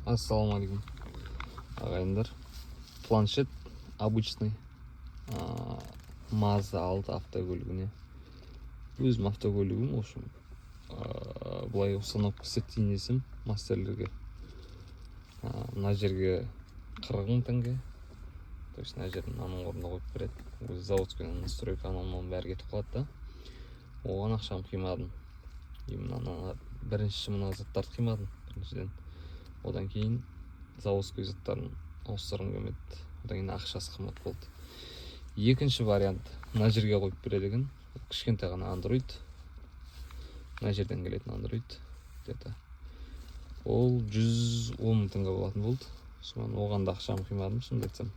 Ассалаумағалейкум ағайындар. Планшет обычный Mazda 6 автокөлігіне. Өзім автокөлігім, в общем, былай установка істеткен есім мастерлерге. Мына жерге 40 000 теңге. То есть мына жерін аның орнына қойып береді. Өзі заводский настройка анамнан бәрі кетіп қалады да. Оған ақшам қимадым. Именно бірінші мына заттарды қимадым біріншіден. Одан кейін заводской заттарын ауыстырғым келмеді. Одан кейін ақшасы қымбат болды. Екінші вариант мына жерге қойып береді екен. Кішкентай ғана Android. Мына жерден келетін Android. Ол 110 000 теңге болатын болды. Оған да ақшам қимадым, шынымды айтсам.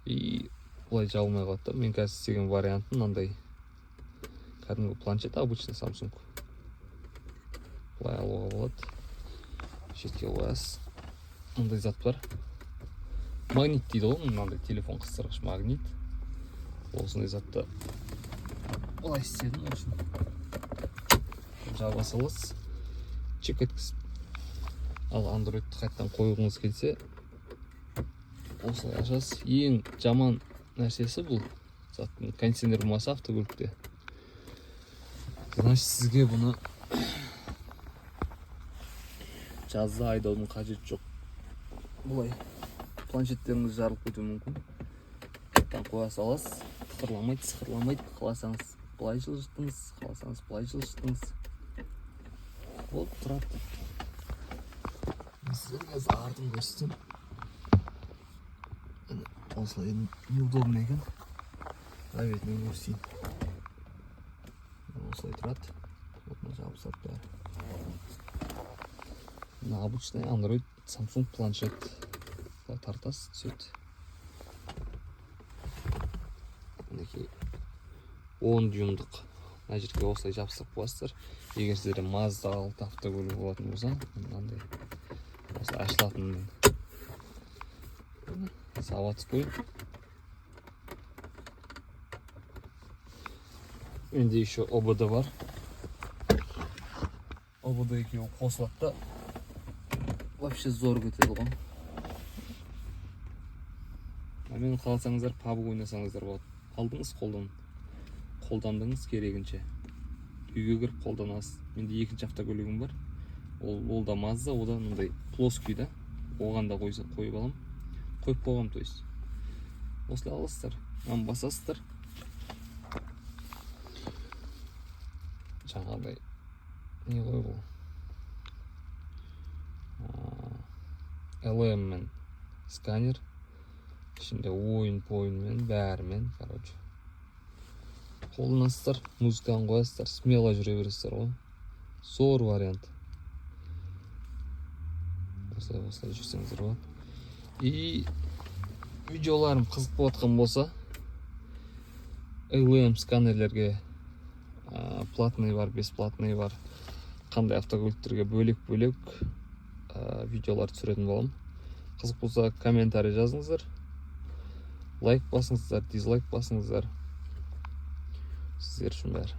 И бұлай жабылмай қалады. Мен қазір істеген вариантым мынандай. Кәдімгі планшет обычный Samsung. Бұлай алуға болады. Шетке қоясыз. Мындай зат бар. Магнит дейді ғой, мынандай телефон қыстырғыш магнит. Осындай затты былай істедім, үшін жаба саласыз, чек еткізіп. Ал Android'ті қайттан қойғыңыз келсе, осылай ашасыз. Ең жаман нәрсесі бұл заттың кондиционер болмаса автокөлікте. Значит, сізге бұны жазда айдаудың қажеті жоқ. Бұлай планшеттеріңіз жарылып кетуі мүмкін. Қайттан қоя саласыз. Тықырламайды, сықырламайды. Қаласаңыз былай жылжытыңыз, қаласаңыз былай жылжытыңыз. Ол тұрады. Мен сіздерге қазір артын көрсетсем. Осылай неудобно екен. Давайте мен көрсетейін. Осылай тұрады. Отына жабысады бәрі. Мына обычный Android Samsung планшет. Былай тартасыз, түседі. Мінекей 10 дюймдық. Мына жерге осылай жабыстырып қоясыздар. Егер сіздерде Mazda 6 автокөлігі болатын болса, мынандай осылай ашылатын заводской. Менде еще ОБД бар. ОБД екеуі қосылады да вообще зор кетеді ғой. Мен қаласаңыздар PUBG ойнасаңыздар болады. Алдыңыз қолдандыңыз керегінше. Үйге кіріп қолданасыз. Менде екінші автокөлігім бар. Ол да Mazda, одан мындай плоский да. Оған да қойып алам. Қойып қойғам, то есть. Осылай аласыздар. Мынаны басасыздар. Жаңағыдай не ғой бұл? LM мен сканер. Ішінде ойын-пойынмен, бәрімен, короче. Қолданасыздар, музыканы қоясыздар, смело жүре бересіздер ғой. Зор вариант. Осылай жүрсеңіздер болады. И видеоларым қызық болатқан болса, LM сканерлерге платный бар, бесплатный бар. Қандай автокөліктерге бөлек-бөлек видеолар түсіретін болам. Қызық болса, комментарий жазыңыздар. Лайк басыңыздар, дизлайк басыңыздар. Сіздер үшін бәрі.